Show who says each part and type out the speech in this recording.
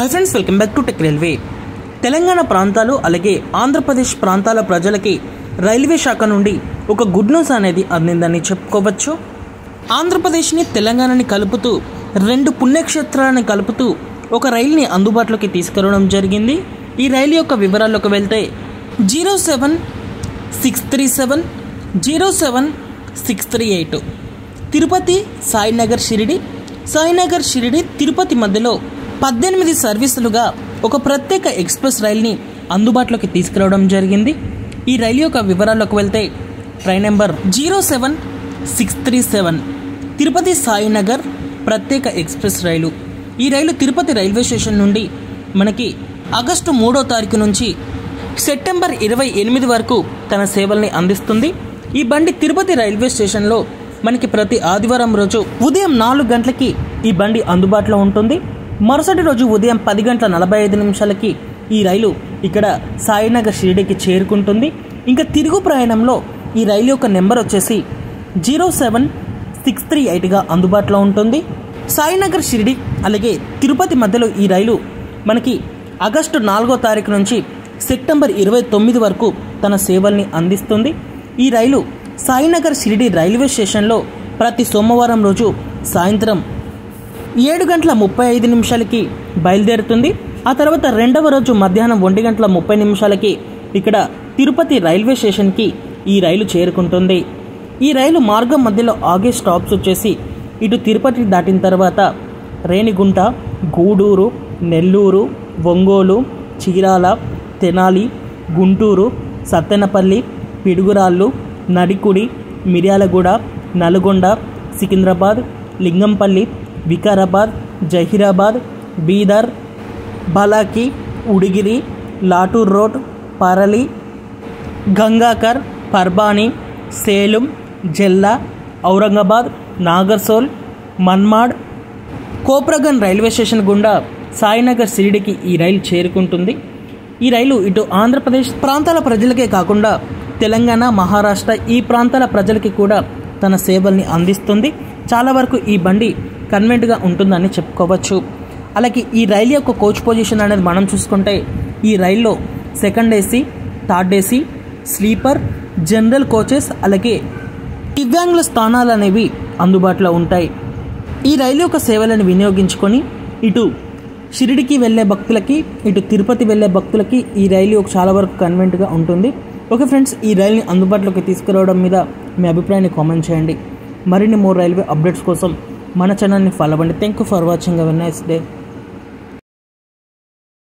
Speaker 1: Hi friends, welcome back to tech railway. Telangana ప్రాంతాలు అలాగే ఆంధ్రప్రదేశ్ ప్రాంతాల ప్రజలకి రైల్వే శాఖ నుండి ఒక గుడ్ న్యూస్ అనేది అందిందని చెప్పుకోవచ్చు. ఆంధ్రప్రదేశ్ని తెలంగాణని కలుపుతూ రెండు పుణ్యక్షేత్రాలను కలుపుతూ ఒక రైలుని అందుబాటులోకి తీసుకురావడం జరిగింది. ఈ రైలు యొక్క వివరాల్లోకి వెళ్తే 07637 07638 తిరుపతి సాయినగర్ షిరిడి తిరుపతి మధ్యలో 18 సర్వీసులుగా ఒక ప్రత్యేక ఎక్స్ప్రెస్ రైల్ని అందుబాటులోకి తీసుకురావడం జరిగింది. ఈ రైలు యొక్క వివరాల్లోకి వెళ్తే ట్రైన్ నెంబర్ 07637 తిరుపతి సాయినగర్ ప్రత్యేక ఎక్స్ప్రెస్ రైలు. ఈ రైలు తిరుపతి రైల్వే స్టేషన్ నుండి మనకి ఆగస్టు 3వ తారీఖు నుంచి సెప్టెంబర్ 28 వరకు తన సేవల్ని అందిస్తుంది. ఈ బండి తిరుపతి రైల్వే స్టేషన్లో మనకి ప్రతి ఆదివారం రోజు ఉదయం 4 గంటలకి ఈ బండి అందుబాటులో ఉంటుంది. మరుసటి రోజు ఉదయం 10:45 ఈ రైలు ఇక్కడ సాయినగర్ షిరిడికి చేరుకుంటుంది. ఇంకా తిరుగు ప్రయాణంలో ఈ రైలు యొక్క నెంబర్ వచ్చేసి 07638గా అందుబాటులో ఉంటుంది. సాయినగర్ షిరిడి అలాగే తిరుపతి మధ్యలో ఈ రైలు మనకి ఆగస్టు 4వ తారీఖు నుంచి సెప్టెంబర్ 29 వరకు తన సేవల్ని అందిస్తుంది. ఈ రైలు సాయినగర్ షిరిడి రైల్వే స్టేషన్లో ప్రతి సోమవారం రోజు సాయంత్రం 7:35 బయలుదేరుతుంది. ఆ తర్వాత రెండవ రోజు మధ్యాహ్నం 1:30 ఇక్కడ తిరుపతి రైల్వే స్టేషన్కి ఈ రైలు చేరుకుంటుంది. ఈ రైలు మార్గం మధ్యలో ఆగే స్టాప్స్ వచ్చేసి ఇటు తిరుపతి దాటిన తర్వాత Renigunta, Gudur, Nellore, Ongole, Chirala, Tenali, Guntur, Sattenapalli, Piduguralla, Nadikudi, Miryalaguda, Nalgonda, Secunderabad, Lingampalli, Vikarabad, Zaheerabad, Bidar, Balaki, ఉడిగిరి, Latur road, పరలి, గంగాకర్, Parbhani, Salem, జెల్లా, Aurangabad, Nagarsol, Manmad, కోప్రగన్ railway station గుండా సాయినగర్ షిరిడికి ఈ రైలు చేరుకుంటుంది. ఈ రైలు ఇటు ఆంధ్రప్రదేశ్ ప్రాంతాల ప్రజలకే కాకుండా తెలంగాణ, మహారాష్ట్ర ఈ ప్రాంతాల ప్రజలకి కూడా తన సేవల్ని అందిస్తుంది. చాలా వరకు ఈ బండి కన్వెంట్గా ఉంటుందని చెప్పుకోవచ్చు. అలాగే ఈ రైలు యొక్క కోచ్ పొజిషన్ అనేది మనం చూసుకుంటే ఈ రైల్లో second AC, third AC, sleeper, general coaches అలాగే దివ్యాంగుల స్థానాలు అనేవి అందుబాటులో ఉంటాయి. ఈ రైలు యొక్క సేవలను వినియోగించుకొని ఇటు షిరిడికి వెళ్ళే భక్తులకి, ఇటు తిరుపతి వెళ్ళే భక్తులకి ఈ రైలు చాలా వరకు కన్వెంట్గా ఉంటుంది. ఓకే ఫ్రెండ్స్, ఈ రైలుని అందుబాటులోకి తీసుకురావడం మీద మీ అభిప్రాయాన్ని కామెంట్ చేయండి. మరిన్ని మోర్ రైల్వే అప్డేట్స్ కోసం మన ఛానల్ని ఫాలో అవ్వండి. Thank you for watching. Have a nice day.